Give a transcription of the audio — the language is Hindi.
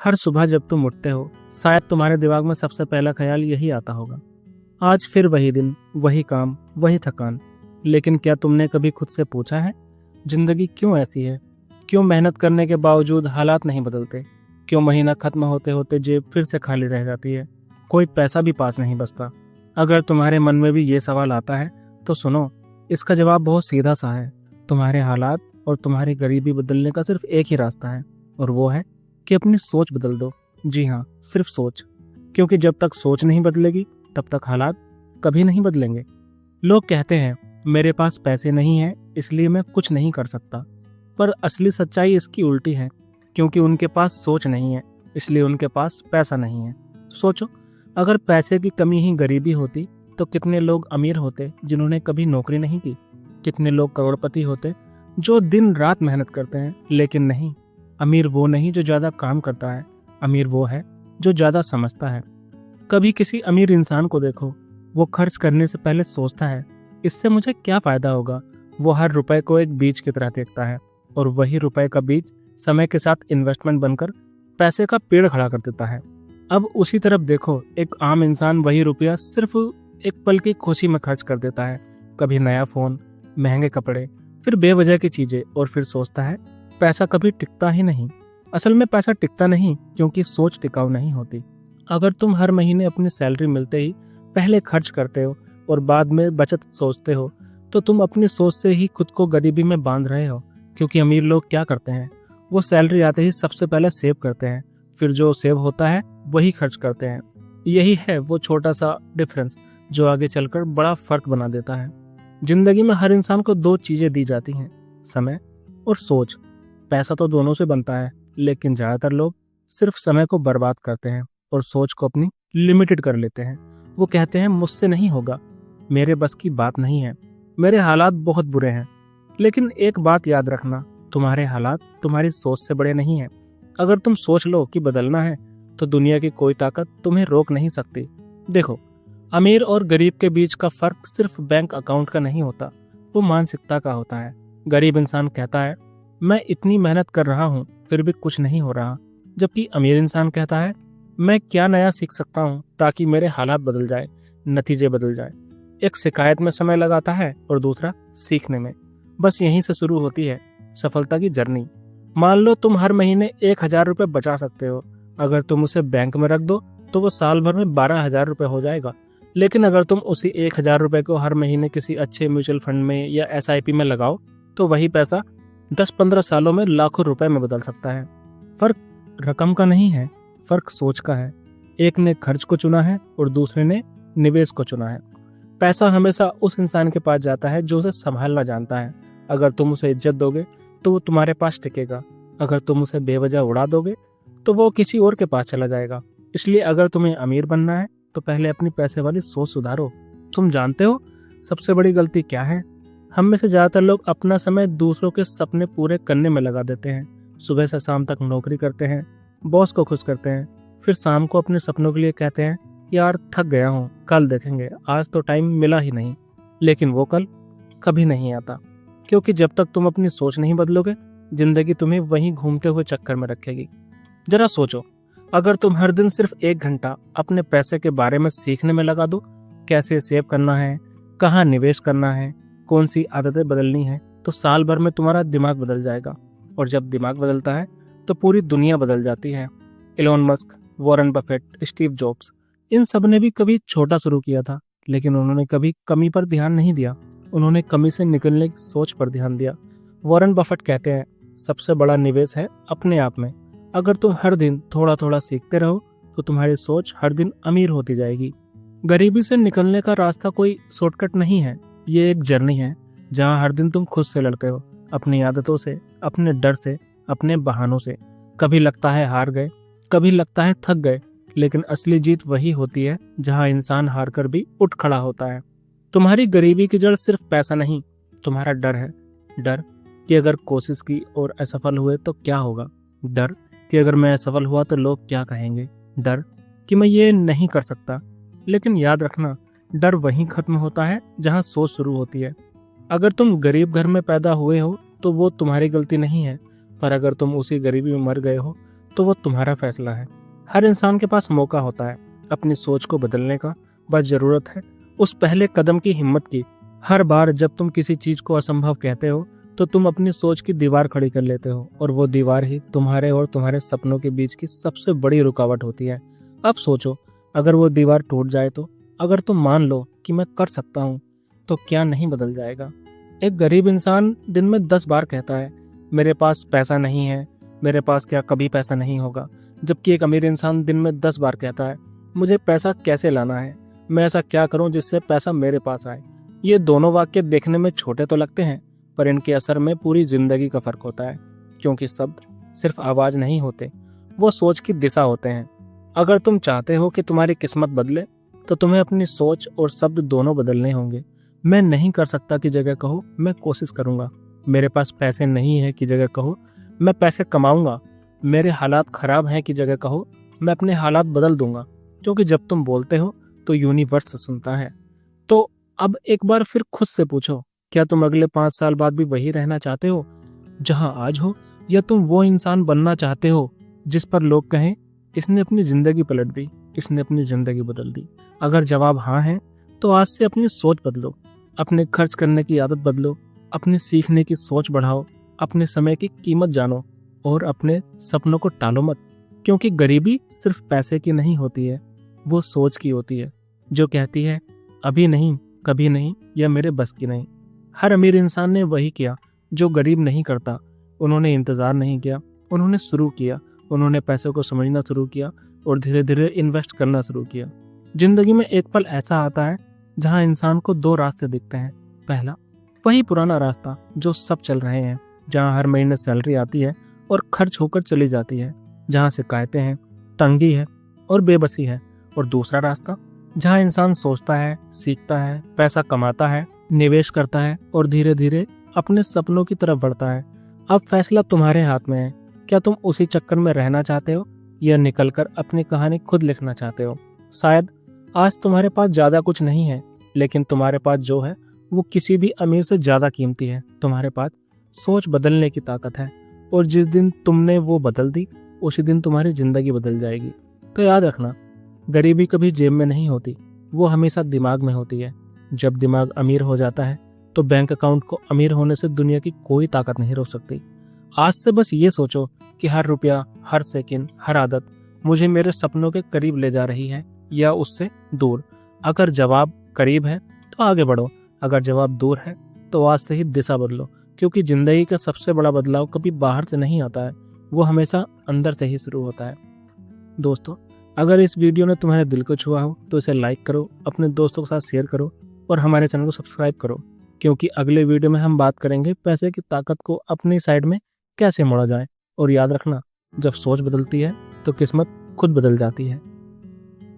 हर सुबह जब तुम उठते हो, शायद तुम्हारे दिमाग में सबसे पहला ख्याल यही आता होगा, आज फिर वही दिन, वही काम, वही थकान। लेकिन क्या तुमने कभी खुद से पूछा है, जिंदगी क्यों ऐसी है? क्यों मेहनत करने के बावजूद हालात नहीं बदलते? क्यों महीना खत्म होते होते जेब फिर से खाली रह जाती है? कोई पैसा भी पास नहीं बचता। अगर तुम्हारे मन में भी ये सवाल आता है, तो सुनो, इसका जवाब बहुत सीधा सा है। तुम्हारे हालात और तुम्हारी गरीबी बदलने का सिर्फ एक ही रास्ता है, और वो है कि अपनी सोच बदल दो। जी हाँ, सिर्फ सोच। क्योंकि जब तक सोच नहीं बदलेगी, तब तक हालात कभी नहीं बदलेंगे। लोग कहते हैं, मेरे पास पैसे नहीं हैं, इसलिए मैं कुछ नहीं कर सकता। पर असली सच्चाई इसकी उल्टी है। क्योंकि उनके पास सोच नहीं है, इसलिए उनके पास पैसा नहीं है। सोचो, अगर पैसे की कमी ही गरीबी होती, तो कितने लोग अमीर होते जिन्होंने कभी नौकरी नहीं की? कितने लोग करोड़पति होते जो दिन रात मेहनत करते हैं? लेकिन नहीं, अमीर वो नहीं जो ज्यादा काम करता है, अमीर वो है जो ज्यादा समझता है। कभी किसी अमीर इंसान को देखो, वो खर्च करने से पहले सोचता है, इससे मुझे क्या फायदा होगा। वो हर रुपए को एक बीज की तरह देखता है, और वही रुपए का बीज समय के साथ इन्वेस्टमेंट बनकर पैसे का पेड़ खड़ा कर देता है। अब उसी तरफ देखो, एक आम इंसान वही रुपया सिर्फ एक पल की खुशी में खर्च कर देता है। कभी नया फोन, महंगे कपड़े, फिर बेवजह की चीजें, और फिर सोचता है पैसा कभी टिकता ही नहीं। असल में पैसा टिकता नहीं, क्योंकि सोच टिकाऊ नहीं होती। अगर तुम हर महीने अपनी सैलरी मिलते ही पहले खर्च करते हो और बाद में बचत सोचते हो, तो तुम अपनी सोच से ही खुद को गरीबी में बांध रहे हो। क्योंकि अमीर लोग क्या करते हैं, वो सैलरी आते ही सबसे पहले सेव करते हैं, फिर जो सेव होता है वही खर्च करते हैं। यही है वो छोटा सा डिफरेंस जो आगे चलकर बड़ा फर्क बना देता है। जिंदगी में हर इंसान को दो चीजें दी जाती हैं, समय और सोच। पैसा तो दोनों से बनता है, लेकिन ज्यादातर लोग सिर्फ समय को बर्बाद करते हैं और सोच को अपनी लिमिटेड कर लेते हैं। वो कहते हैं, मुझसे नहीं होगा, मेरे बस की बात नहीं है, मेरे हालात बहुत बुरे हैं। लेकिन एक बात याद रखना, तुम्हारे हालात तुम्हारी सोच से बड़े नहीं हैं। अगर तुम सोच लो कि बदलना है, तो दुनिया की कोई ताकत तुम्हें रोक नहीं सकती। देखो, अमीर और गरीब के बीच का फर्क सिर्फ बैंक अकाउंट का नहीं होता, वो मानसिकता का होता है। गरीब इंसान कहता है, मैं इतनी मेहनत कर रहा हूँ फिर भी कुछ नहीं हो रहा। जबकि अमीर इंसान कहता है, मैं क्या नया सीख सकता हूँ ताकि मेरे हालात बदल जाए, नतीजे बदल जाए। एक शिकायत में समय लगाता है और दूसरा सीखने में। बस यहीं से शुरू होती है सफलता की जर्नी। मान लो तुम हर महीने 1,000 रुपये बचा सकते हो। अगर तुम उसे बैंक में रख दो, तो वो साल भर में 12,000 रुपये हो जाएगा। लेकिन अगर तुम उसी 1,000 रुपये को हर महीने किसी अच्छे म्यूचुअल फंड में या SIP में लगाओ, तो वही पैसा 10-15 सालों में लाखों रुपए में बदल सकता है। फर्क रकम का नहीं है, फर्क सोच का है। एक ने खर्च को चुना है और दूसरे ने निवेश को चुना है। पैसा हमेशा उस इंसान के पास जाता है जो उसे संभालना जानता है। अगर तुम उसे इज्जत दोगे, तो वो तुम्हारे पास टिकेगा। अगर तुम उसे बेवजह उड़ा दोगे, तो वो किसी और के पास चला जाएगा। इसलिए अगर तुम्हें अमीर बनना है, तो पहले अपनी पैसे वाली सोच सुधारो। तुम जानते हो सबसे बड़ी गलती क्या है? हम में से ज्यादातर लोग अपना समय दूसरों के सपने पूरे करने में लगा देते हैं। सुबह से शाम तक नौकरी करते हैं, बॉस को खुश करते हैं, फिर शाम को अपने सपनों के लिए कहते हैं, यार थक गया हूँ, कल देखेंगे, आज तो टाइम मिला ही नहीं। लेकिन वो कल कभी नहीं आता, क्योंकि जब तक तुम अपनी सोच नहीं बदलोगे, जिंदगी तुम्हें वहीं घूमते हुए चक्कर में रखेगी। जरा सोचो, अगर तुम हर दिन सिर्फ 1 घंटा अपने पैसे के बारे में सीखने में लगा दो, कैसे सेव करना है, कहाँ निवेश करना है, कौन सी आदतें बदलनी है, तो साल भर में तुम्हारा दिमाग बदल जाएगा। और जब दिमाग बदलता है, तो पूरी दुनिया बदल जाती है। Elon Musk, Warren Buffett, Steve Jobs, इन सब ने भी कभी छोटा शुरू किया था, लेकिन उन्होंने कभी कमी पर ध्यान नहीं दिया। उन्होंने कमी से निकलने की सोच पर ध्यान दिया। वॉरेन बफेट कहते हैं, सबसे बड़ा निवेश है अपने आप में। अगर तुम हर दिन थोड़ा थोड़ा सीखते रहो, तो तुम्हारी सोच हर दिन अमीर होती जाएगी। गरीबी से निकलने का रास्ता कोई शॉर्टकट नहीं है, ये एक जर्नी है जहाँ हर दिन तुम खुद से लड़ते हो, अपनी आदतों से, अपने डर से, अपने बहानों से। कभी लगता है हार गए, कभी लगता है थक गए, लेकिन असली जीत वही होती है जहाँ इंसान हार कर भी उठ खड़ा होता है। तुम्हारी गरीबी की जड़ सिर्फ पैसा नहीं, तुम्हारा डर है। डर कि अगर कोशिश की और असफल हुए तो क्या होगा। डर कि अगर मैं असफल हुआ तो लोग क्या कहेंगे। डर कि मैं ये नहीं कर सकता। लेकिन याद रखना, डर वहीं खत्म होता है जहाँ सोच शुरू होती है। अगर तुम गरीब घर में पैदा हुए हो, तो वो तुम्हारी गलती नहीं है, पर अगर तुम उसी गरीबी में मर गए हो, तो वो तुम्हारा फैसला है। हर इंसान के पास मौका होता है अपनी सोच को बदलने का, बस जरूरत है उस पहले कदम की, हिम्मत की। हर बार जब तुम किसी चीज को असंभव कहते हो तो तुम अपनी सोच की दीवार खड़ी कर लेते हो, और वो दीवार ही तुम्हारे और तुम्हारे सपनों के बीच की सबसे बड़ी रुकावट होती है। अब सोचो, अगर वो दीवार टूट जाए तो? अगर तुम मान लो कि मैं कर सकता हूँ, तो क्या नहीं बदल जाएगा? एक गरीब इंसान दिन में 10 बार कहता है, मेरे पास पैसा नहीं है, मेरे पास क्या कभी पैसा नहीं होगा। जबकि एक अमीर इंसान दिन में 10 बार कहता है, मुझे पैसा कैसे लाना है, मैं ऐसा क्या करूं जिससे पैसा मेरे पास आए। ये दोनों वाक्य देखने में छोटे तो लगते हैं, पर इनके असर में पूरी जिंदगी का फर्क होता है। क्योंकि शब्द सिर्फ आवाज नहीं होते, वो सोच की दिशा होते हैं। अगर तुम चाहते हो कि तुम्हारी किस्मत बदले, तो तुम्हें अपनी सोच और शब्द दोनों बदलने होंगे। मैं नहीं कर सकता की जगह कहो, मैं कोशिश करूंगा। मेरे पास पैसे नहीं है की जगह कहो, मैं पैसे कमाऊंगा। मेरे हालात खराब हैं की जगह कहो, मैं अपने हालात बदल दूंगा। क्योंकि जब तुम बोलते हो तो यूनिवर्स सुनता है। तो अब एक बार फिर खुद से पूछो, क्या तुम अगले 5 साल बाद भी वही रहना चाहते हो जहां आज हो, या तुम वो इंसान बनना चाहते हो जिस पर लोग कहें, इसने अपनी जिंदगी पलट दी, इसने अपनी जिंदगी बदल दी? अगर जवाब हाँ है, तो आज से अपनी सोच बदलो, अपने खर्च करने की आदत बदलो, अपनी सीखने की सोच बढ़ाओ, अपने समय की कीमत जानो, और अपने सपनों को टालो मत। क्योंकि गरीबी सिर्फ पैसे की नहीं होती है, वो सोच की होती है, जो कहती है अभी नहीं, कभी नहीं, या मेरे बस की नहीं। हर अमीर इंसान ने वही किया जो गरीब नहीं करता। उन्होंने इंतजार नहीं किया, उन्होंने शुरू किया। उन्होंने पैसों को समझना शुरू किया और धीरे धीरे इन्वेस्ट करना शुरू किया। जिंदगी में एक पल ऐसा आता है जहां इंसान को दो रास्ते दिखते हैं। पहला, वही पुराना रास्ता जो सब चल रहे हैं, जहां हर महीने सैलरी आती है और खर्च होकर चली जाती है, जहां शिकायतें हैं, तंगी है और बेबसी है। और दूसरा रास्ता, जहां इंसान सोचता है, सीखता है, पैसा कमाता है, निवेश करता है और धीरे धीरे अपने सपनों की तरफ बढ़ता है। अब फैसला तुम्हारे हाथ में है। क्या तुम उसी चक्कर में रहना चाहते हो, या निकलकर अपनी कहानी खुद लिखना चाहते हो? शायद आज तुम्हारे पास ज्यादा कुछ नहीं है, लेकिन तुम्हारे पास जो है वो किसी भी अमीर से ज्यादा कीमती है। तुम्हारे पास सोच बदलने की ताकत है, और जिस दिन तुमने वो बदल दी, उसी दिन तुम्हारी जिंदगी बदल जाएगी। तो याद रखना, गरीबी कभी जेब में नहीं होती, वो हमेशा दिमाग में होती है। जब दिमाग अमीर हो जाता है, तो बैंक अकाउंट को अमीर होने से दुनिया की कोई ताकत नहीं रोक सकती। आज से बस ये सोचो कि हर रुपया, हर सेकंड, हर आदत मुझे मेरे सपनों के करीब ले जा रही है या उससे दूर। अगर जवाब करीब है तो आगे बढ़ो, अगर जवाब दूर है तो आज से ही दिशा बदलो। क्योंकि जिंदगी का सबसे बड़ा बदलाव कभी बाहर से नहीं आता है, वो हमेशा अंदर से ही शुरू होता है। दोस्तों, अगर इस वीडियो ने तुम्हारे दिल को छुआ हो तो इसे लाइक करो, अपने दोस्तों के साथ शेयर करो और हमारे चैनल को सब्सक्राइब करो। क्योंकि अगले वीडियो में हम बात करेंगे पैसे की ताकत को अपनी साइड में कैसे मोड़ा जाए। और याद रखना, जब सोच बदलती है तो किस्मत खुद बदल जाती है।